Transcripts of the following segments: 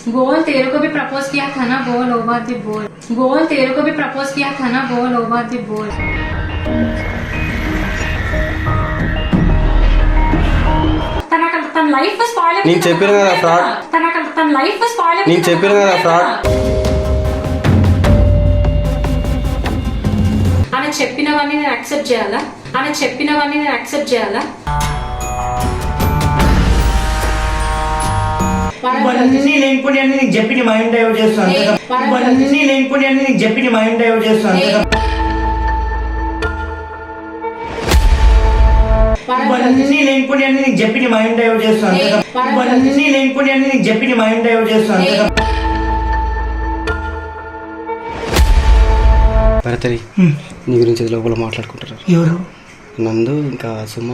बोल तेरे को भी प्रपोज किया था ना, बोल वो बात भी बोल। बोल तेरे को भी प्रपोज किया था ना, बोल वो बात भी बोल। తన లైఫ్ స్పాయిల్ అయింది. నేను చెప్పిన కదా ఫ్రాడ్. తన లైఫ్ స్పాయిల్ అయింది. నేను చెప్పిన కదా ఫ్రాడ్. ఆయన చెప్పినవన్నీ నేను యాక్సెప్ట్ చేయాలా? ఆయన చెప్పినవన్నీ నేను యాక్సెప్ట్ చేయాలా? ఇవన్నీ లేనిపోయి అన్ని నీకు చెప్పి నీ మైండ్ డైవర్ట్ చేస్తాను. ఇవన్నీ లేనిపోయి అన్ని నీకు చెప్పి నీ మైండ్ డైవర్ట్ చేస్తాను. ఇవన్నీ లేనిపోయి అన్ని నీకు చెప్పి నీ మైండ్ డైవర్ట్ చేస్తాను. ఇవన్నీ లేనిపోయి అన్ని నీకు చెప్పి నీ మైండ్ డైవర్ట్ చేస్తాను. భరతరి నీ గురించి లోపల మాట్లాడుకుంటారు ఎవరు? నందు ఇంకా సుమ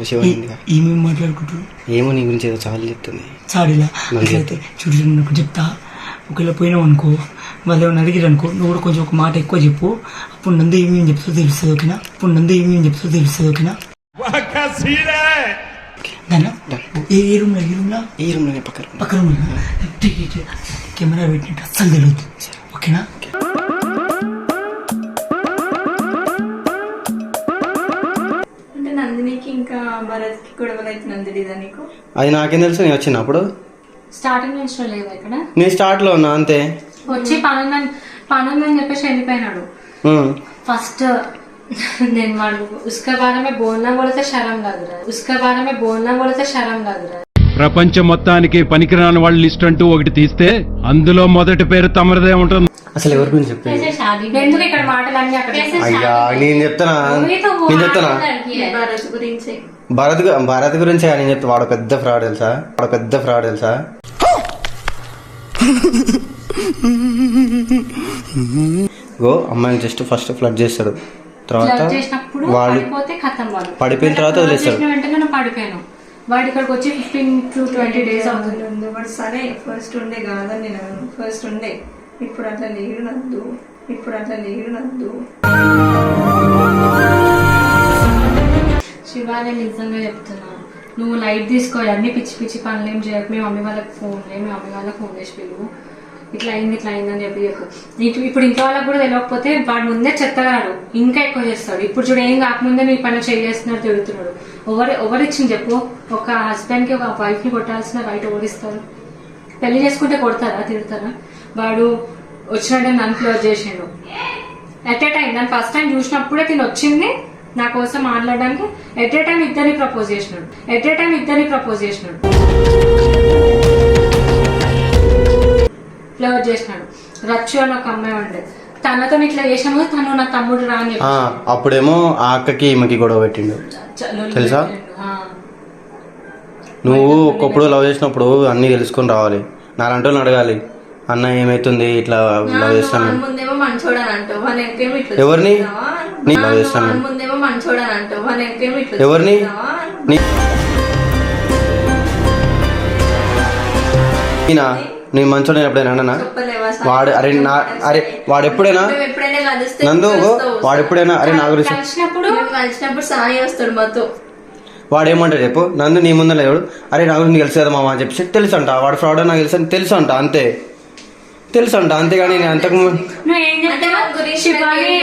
శివగా ఏమేమి మాట్లాడుకుంటారు? ఏమో నీ గురించి ఏదో చాలా చెప్తుంది. చాడీలా అయితే చూడు, నాకు చెప్తా. ఒకవేళ పోయినావు అనుకో, వాళ్ళు ఏమైనా అడిగారు అనుకో, నువ్వు కూడా కొంచెం ఒక మాట ఎక్కువ చెప్పు. అప్పుడు నందు ఏమేమి చెప్తుందో తెలుస్తుంది. ఓకేనా? అప్పుడు నందు ఏమేమి చెప్తుందో తెలుస్తుంది. ఓకేనా? ఏ రూమ్ లో? ఈ రూమ్ లో పక్క రూమ్ కెమెరా పెట్టినట్టు అస్సలు తెలియదు. ఓకేనా? నందినికి ఇంకా భరత్ కి గొడవలు అవుతుంది నీకు? అది నాకేం తెలుసు. నేను వచ్చినప్పుడు స్టార్టింగ్ నుంచి లేవు ఇక్కడ. నేను స్టార్ట్ లో ఉన్నా అంతే. వచ్చి పనుందని చెప్పేసి వెళ్ళిపోయినాడు. ఫస్ట్ నేను వాడు ఉస్కా బారమే బోల్నా బోలితే శరం లగ్ రहा है, उसके बारे में बोलना बोलते शर्म लग रहा है. ప్రపంచం మొత్తానికి పనికిరాని వాళ్ళ లిస్ట్ అంటూ ఒకటి తీస్తే అందులో మొదటి పేరు తమరిదే ఉంటుంది. అసలు ఎవరి గురించి చెప్పి ఎందుకు ఇక్కడ మాటలన్నీ అక్కడ? అయ్యా నేను చెప్తానా భరత్ గురించి. భారత్ గురించి నేను చెప్తా. వాడు పెద్ద ఫ్రాడ్ తెలుసా. గో అమ్మాయిని జస్ట్ ఫస్ట్ ఫ్లడ్ చేస్తాడు, తర్వాత వాళ్ళు పడిపోయిన తర్వాత వదిలేస్తాడు. వెంటనే పడిపోయాను. వాడు ఇక్కడికి వచ్చి 15 to 20 days అవుతుంది. వాడు సరే ఫస్ట్ ఉండే కాదని నేను ఫస్ట్ ఉండే, ఇప్పుడు అట్లా లేడు నందు. శివాలే నిజంగా చెప్తున్నా, నువ్వు లైట్ తీసుకో. అన్ని పిచ్చి పిచ్చి పనులు ఏం చేయకు. మీ మమ్మీ వాళ్ళకి ఫోన్ చేసి పిలువు. ఇట్లా అయిందని చెప్పి ఇప్పుడు ఇంట్లో వాళ్ళకి కూడా తెలియకపోతే వాడు ముందే చెత్తగాడు, ఇంకా ఎక్కువ చేస్తాడు. ఇప్పుడు చూడు, ఏం కాకముందే నీ పని చేస్తున్నాడు, తిడుతున్నాడు. ఎవరిచ్చింది చెప్పు? ఒక హస్బెండ్ కి ఒక వైఫ్ ని కొట్టాల్సిన రైట్ ఎవరిస్తారు? పెళ్లి చేసుకుంటే కొడతారా, తిడతారా? వాడు వచ్చినట్టే నన్ను క్లోజ్ చేసాడు. ఎట్ ఏ టైం నన్ను ఫస్ట్ టైం చూసినప్పుడే తిని వచ్చింది నా కోసం మాట్లాడడానికి. ఎట్ ఏ టైం ఇద్దరిని ప్రపోజ్ చేసినాడు. ఫ్లవర్ చేసినాడు. రచ్చు అని ఒక అమ్మాయి ఉండే, తనతో ఇట్లా చేసాము. తను నా తమ్ముడు రాని. అప్పుడేమో ఆ అక్కకి ఈమెకి గొడవ పెట్టిండు తెలుసా. నువ్వు ఒకప్పుడు లవ్ చేసినప్పుడు అన్ని తెలుసుకొని రావాలి. నాలంటూ అడగాలి, అన్న ఏమైతుంది ఇట్లా లవ్ చేస్తాను. ఎవరిని లవ్ చేస్తాను? ఎవరిని? నీ మంచోడు ఎప్పుడైనా అన్నా? వాడు వాడు ఎప్పుడైనా నందు వాడు ఎప్పుడైనా నా గురించి వాడు ఏమంటాడు చెప్పు? నందు నీ ముందు లేడు, నా గురించి తెలుసు కదా మామ అని చెప్పి తెలుసు అంట. వాడు ఫ్రాడ్ నాకు తెలుసు అంట, అంతేగాని నేను అంతకు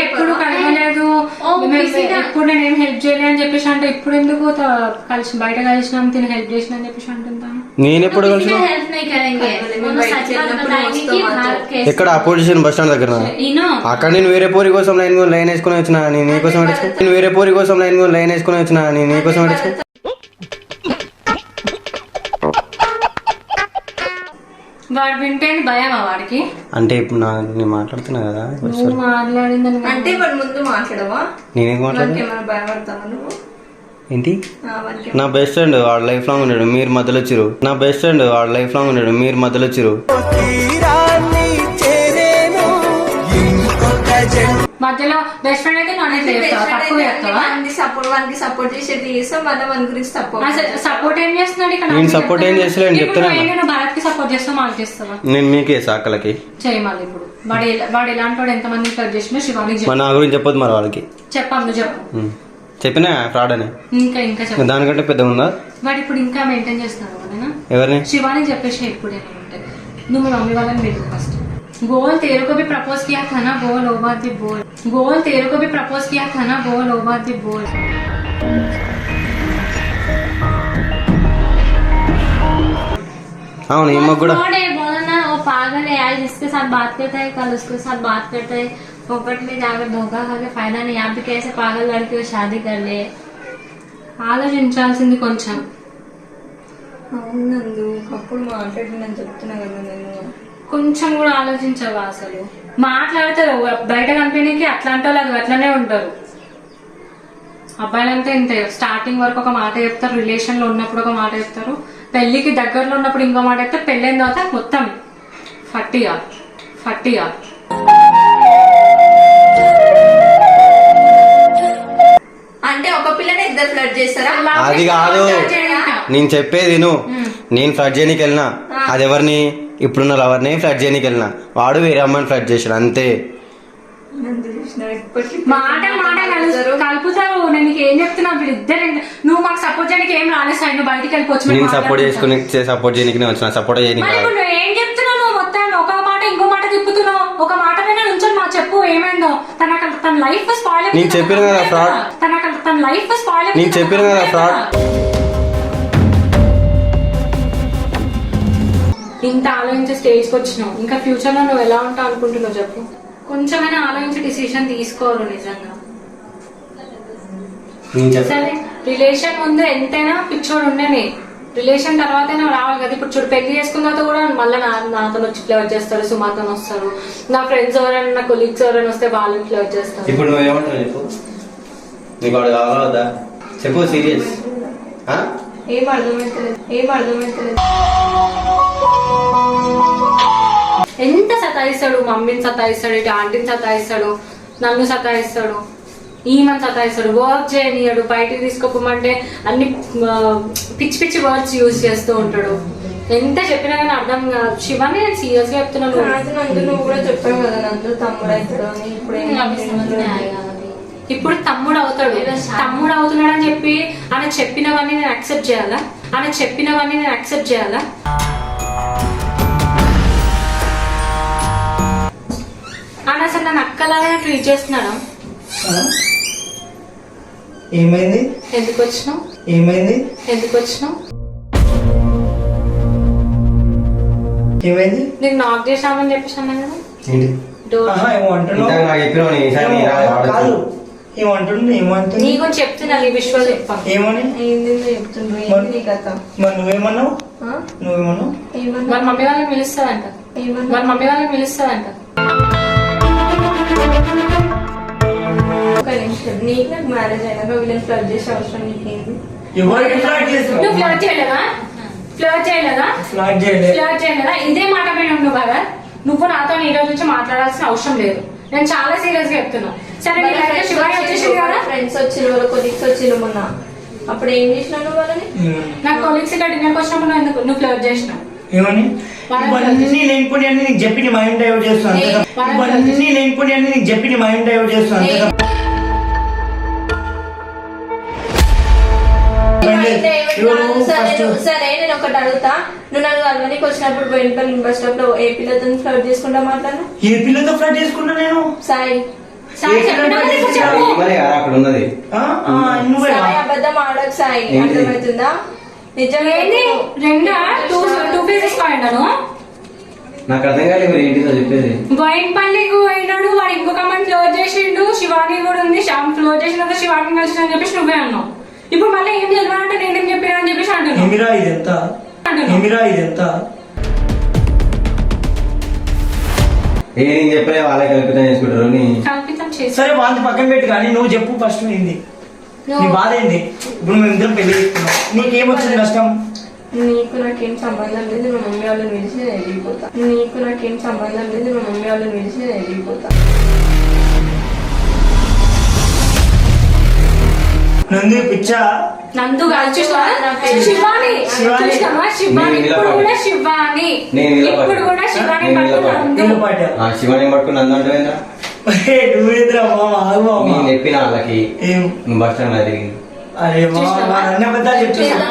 ఎప్పుడు కలగలేదు, ఎప్పుడు నేనేం హెల్ప్ చేయలేదు అని చెప్పేసి అంటే ఇప్పుడు ఎందుకు బయట కలిసినాం తిని హెల్ప్ చేసిన అని చెప్పేసి అంటుంటాను. నేను ఎప్పుడు కలిసిన? ఎక్కడ? అపోజిషన్ బస్ స్టాండ్ దగ్గర. అక్కడ నేను వేరే పోరి కోసం లైన్ వేసుకుని వచ్చిన, నేను నీకోసం అడుచుకో. వాడు వింటే భయమా వాడికి? అంటే ఇప్పుడు నేను మాట్లాడుతున్నా కదా, మాట్లాడిందని అంటే వాడు ముందు మాట్లాడవా? నేనేం మాట్లాడుతున్నా? భయపడతావా నువ్వు? ఏంటి? నా బెస్ట్ ఫ్రెండ్ వాడు లైఫ్ లాంగ్ ఉన్నాడు, మీరు మధ్యలో వచ్చిరు. మధ్యలో బెస్ట్ ఫ్రెండ్ అయితే సపోర్ట్ చేసేది చేస్తాం. మళ్ళీ మన గురించి సపోర్ట్ ఏం చేస్తున్నాడు ఇక్కడ? నేను సపోర్ట్ ఏం చేస్తలేను చెప్తున్నా. భారత్ కి సపోర్ట్ చేస్తావు, మాకు చేస్తావా? నేను మీకే సాకలకి చేయి. మళ్ళీ ఇప్పుడు వాడు ఎలాంటి వాడు, ఎంతమంది ఫ్లడ్ చేసినా శివానికి నా గురించి చెప్పొద్దు మరి వాళ్ళకి. చెప్పాము, నువ్వు చెప్పు. చెప్పినా ఫ్రాడ్ అని. ఇంకా చెప్పు. దానికంటే పెద్ద ఉందా? వాడు ఇప్పుడు ఇంకా మెయింటైన్ చేస్తున్నాడు. ఎవరిని? శివానికి చెప్పేసి ఇప్పుడు నువ్వు మీ మమ్మీ వాళ్ళని వెతుకు ఫస్ట్. बोल तेरे को भी प्रपोज किया था ना, बोल वो बात भी बोल. बोल तेरे को भी प्रपोज किया था ना, बोल वो बात भी बोल. అవును ఈమె కూడా बोला ना वो पागल है, आज इसके साथ बात करता है, कल उसके साथ बात करता है, पोपट में जाकर धोखा खा के फायदा नहीं. यहाँ पे कैसे पागल लड़की को शादी कर ले. ఆలోచించాల్సింది కొంచెం. అవునందు అప్పుడు మాట్లాడినని చెప్తున్నా కదా నేను. కొంచెం కూడా ఆలోచించవా అసలు? మాట్లాడతారు బయట కనిపించడానికి, అట్లాంటి వాళ్ళు అట్లనే ఉంటారు. అబ్బాయిలంతా ఇంతే, స్టార్టింగ్ వరకు ఒక మాట చెప్తారు, రిలేషన్ లో ఉన్నప్పుడు ఒక మాట చెప్తారు, పెళ్లికి దగ్గరలో ఉన్నప్పుడు ఇంకో మాట చెప్తారు, పెళ్ళైన తర్వాత మొత్తం ఫట్టిగా. అంటే ఒక పిల్లని ఇద్దరు ఫ్లర్ట్ చేస్తారా? అది కాదు నేను చెప్పేది నేను ఫ్లడ్ చేయడానికి వెళ్ళినా, అది ఎవరిని ఇప్పుడున్న లవర్ని ఫ్లడ్ చేయడానికి వెళ్ళినా, వాడు వేరే అమ్మాయిని ఫ్లడ్ చేశాడు అంతే. మాట కలుపుతారు. నేను ఏం చెప్తున్నా, వీళ్ళిద్దరు నువ్వు మాకు సపోర్ట్ చేయడానికి ఏం రాలేదు సార్, నువ్వు బయటికి వెళ్ళిపోవచ్చు. నేను సపోర్ట్ చేయడానికి వచ్చిన సపోర్ట్ చేయడానికి ఏం చెప్తున్నావు నువ్వు? మొత్తం ఒక మాట ఇంకో మాట తిప్పుతున్నావు. ఒక మాట పైన నుంచొని మా చెప్పు ఏమైందో. తన లైఫ్ స్పాయిల్. నేను చెప్పిన కదా ఫ్రాడ్. తన లైఫ్ స్పాయిల్. నేను చెప్పిన కదా ఫ్రాడ్. ఇంత ఆలోచించే స్టేజ్కి వచ్చినావు, ఇంకా ఫ్యూచర్ లో నువ్వు ఎలా ఉంటావు అనుకుంటున్నావు చెప్పు. కొంచెమైనా ఆలోచించి డిసిషన్ తీసుకోరు నిజంగా. సరే రిలేషన్ ముందు ఎంతైనా పిచ్చోడు ఉండని, రిలేషన్ తర్వాత రావాలి కదా. ఇప్పుడు చూడు పెళ్లి చేసుకున్న తర్వాత కూడా మళ్ళీ నాతో వచ్చి ఫ్లేవర్ చేస్తారు, సుమాతో వస్తారు, నా ఫ్రెండ్స్ ఎవరైనా నా కొలీగ్స్ ఎవరైనా వస్తే వాళ్ళని ఫ్లేవర్ చేస్తారు. ఇప్పుడు నువ్వు ఏమంటావు చెప్పు, నీకు వాడు కావాలా వద్దా చెప్పు, సీరియస్. ఏం అర్థమైతలేదు. ఎంత సతాయిస్తాడు, మమ్మీని సతాయిస్తాడు, ఇటు ఆంటీని సతాయిస్తాడు, నన్ను సతాయిస్తాడు, ఈమెను సతాయిస్తాడు, వర్క్ చేయనియాడు, బయటికి తీసుకోమంటే అన్ని పిచ్చి వర్డ్స్ యూజ్ చేస్తూ ఉంటాడు. ఎంత చెప్పినా కానీ అర్థం కాదు. శివాని నేను సీరియస్ గా చెప్తున్నాను. నందు నువ్వు కూడా చెప్పావు కదా నందు తమ్ముడు అవుతాడు అని. ఇప్పుడు తమ్ముడు అవుతాడు. తమ్ముడు అవుతున్నాడు అని చెప్పి ఆయన చెప్పినవన్నీ నేను యాక్సెప్ట్ చేయాలా? ఆయన అసలు నన్ను అక్కలాగా ట్రీట్ చేస్తున్నాడు. ఏమైంది? ఎందుకు వచ్చినావు? ఏమైంది? నీకు నాక్ చేసామని చెప్పేసి అన్నా కదా. నీ గురించి చెప్తున్నా, నీ విశ్వాసం చెప్పాను. ఏమని చెప్తుండ్రు కథ. మరి నువ్వేమన్నావు? వాళ్ళ మమ్మీ వాళ్ళని పిలుస్తాదంట. ఒక నిమిషం, నీకు నాకు మ్యారేజ్ అయినాక వీళ్ళని ఫ్లడ్ చేసే అవసరం నీకేంది? నువ్వు ఫ్లర్ట్ చేయలేదా? ఇదే మాట పైన ఉండు కదా. నువ్వు నాతో ఈ రోజు నుంచి మాట్లాడాల్సిన అవసరం లేదు. నేను చాలా సీరియస్ గా చెప్తున్నా. సరే నీ లైఫ్ లో శివాని వచ్చేసింది కదా. ఫ్రెండ్స్ వచ్చిన వాళ్ళు, కొలీగ్స్ వచ్చిన మొన్న, అప్పుడు ఏం చేసినావు వాళ్ళని? నాకు కొలీగ్స్ ఇక్కడ డిన్నర్కి వచ్చినప్పుడు నువ్వు ఫ్లర్ట్ చేసినావు. ఏమని? ఇవన్నీ లేనిపోయి అన్ని నీకు చెప్పి నీ మైండ్ డైవర్ట్ చేస్తాను. సరే నేను ఒకటి అడుగుతా, నువ్వు నన్ను అల్వనికి వచ్చినప్పుడు బెంపల్ బస్ స్టాప్ లో ఏ పిల్లతో ఫ్లర్ట్ చేసుకుంటా మాట్లాడు? ఏ పిల్లతో ఫ్లర్ట్ చేసుకుంటా నేను? సాయి అబద్ధం ఆడకు సాయి, అర్థమవుతుందా? నిజంగా నాకు అర్థం కాలేదు మీరు ఏంటిదో చెప్పేది. బోయిన్పల్లికి పోయినాడు, వాడు ఇంకొక అమ్మాయిని క్లోజ్ చేసిండు, శివాని కూడా ఉంది, క్లోజ్ చేసిన శివాని కలిసి అని చెప్పేసి నువ్వే అన్నావు. ఇప్పుడు మళ్ళీ ఏం చదవాలంటే నేనేం చెప్పినా అని చెప్పేసి అంటున్నాను. నేను చెప్పలే, వాళ్ళే కల్పితం చేసుకుంటారు. సరే వాళ్ళని పక్కన పెట్టి కానీ నువ్వు చెప్పు ఫస్ట్ ఏంది నీ బాధ ఏంది? ఇప్పుడు మేము ఇద్దరం పెళ్లి చేసుకున్నాం, నీకేమొచ్చింది కష్టం? నీకు నాకేం సంబంధం లేదు, మా మమ్మీ వాళ్ళని పిలిచి నేను వెళ్ళిపోతా. నందు పిచ్చా? నందు కాదు శివాని. శివాని పట్టుకుని నందు అంటే నేను చెప్పిన వాళ్ళకి నువ్వు బస్ స్టాండ్ తిరిగి. అరే అన్ని అబద్ధాలు చెప్తున్నా.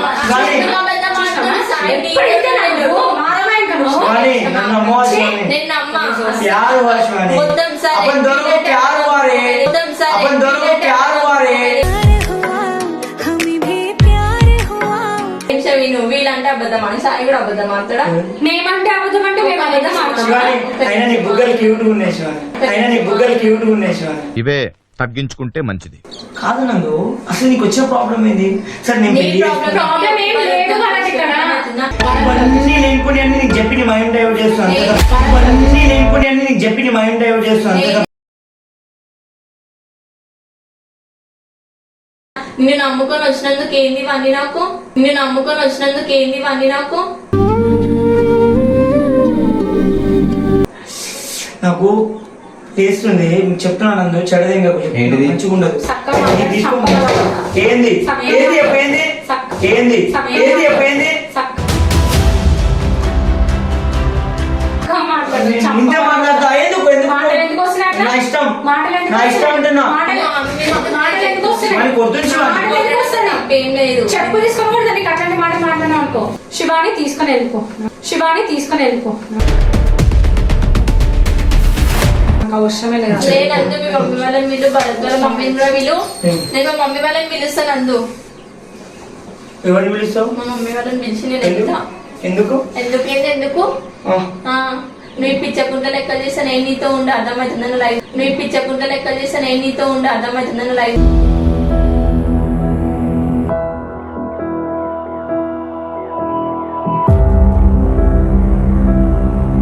शिवानी नन्नु नम्मो शिवानी నేను నమ్మా प्यार हुआ शिवानी మొత్తం సరే अपन दोनों को प्यार हुआ रे మొత్తం సరే अपन दोनों को प्यार हुआ रे నిమిషం విను వీళ్ళంటే అబద్ధమా సాయి కూడా అబద్ధం ఆడతాడా మేమంటే అబద్ధం అంటే మేము అబద్ధం शिवानी అయినా నీ బుగ్గలు క్యూట్ గా ఉన్నాయి శివాని అయినా నీ బుగ్గలు క్యూట్ గా ఉన్నాయి శివాని ఇవే తగ్గించుకుంటే మంచిది. కాదు నందు అసలు నీకు వచ్చే ప్రాబ్లం ఏంది సరే నేను పెళ్లి ప్రాబ్లం ఏం లేదు వాళ్ళకి ఇక్కడ. ఇవన్నీ లేనిపోయి అన్ని నీకు చెప్పి నీ మైండ్ డైవర్ట్ చేస్తాను ఇవన్నీ లేనిపోయి అన్ని నీకు చెప్పి నీ మైండ్ డైవర్ట్ చేస్తాను నిన్ను నమ్ముకొని వచ్చినందుకు ఏంది ఇవన్నీ నాకు నిన్ను నమ్ముకొని వచ్చినందుకు ఏంది ఇవన్నీ నాకు నాకు చేస్తుంది చెప్తున్నాను నందు చెడదేంగా ఏంటిది? మంచిగా ఉండదు చక్కగా ఇది తీసుకో. చక్కగా. ఏంది ఏది చెప్పేంది ఏంది ఏది చెప్పేంది ఇంతే మాట్లాడతా ఎందుకు ఎందుకు మాటలు ఎందుకు వస్తున్నాయి అట్లా? నా ఇష్టం మాటలు ఎందుకు నా ఇష్టం వస్తున్నాయి? అంటున్నా మాటలు ఎందుకు వస్తున్నాయి? మనకి వద్దు శివాని. మాటలు ఎందుకు వస్తున్నాయి? ఏం లేదు చెప్పు తీసుకోకూడదు నీకు అట్లాంటి మాట మాట్లాడినా అనుకో శివాని తీసుకొని వెళ్ళిపో శివాని తీసుకొని వెళ్ళిపో నాకు అవసరమే లేదు లేదందు మీ మమ్మీ వాళ్ళని వీళ్ళు భరత్ వాళ్ళ మమ్మీని కూడా వీళ్ళు నేను మా మమ్మీ వాళ్ళని పిలుస్తాను అందు ఎవరిని పిలుస్తావు మా మమ్మీ వాళ్ళని పిలిచి నేను వెళ్తా ఎందుకు ఎందుకేంది ఎందుకు ఆ, నువ్వు పిచ్చకుంట లెక్క చేస్తే నేను నీతో ఉండి అర్థమవుతుందని లైఫ్ నువ్వు పిచ్చకుంట లెక్క చేస్తే నేను నీతో ఉండి అర్థమవుతుందని లైఫ్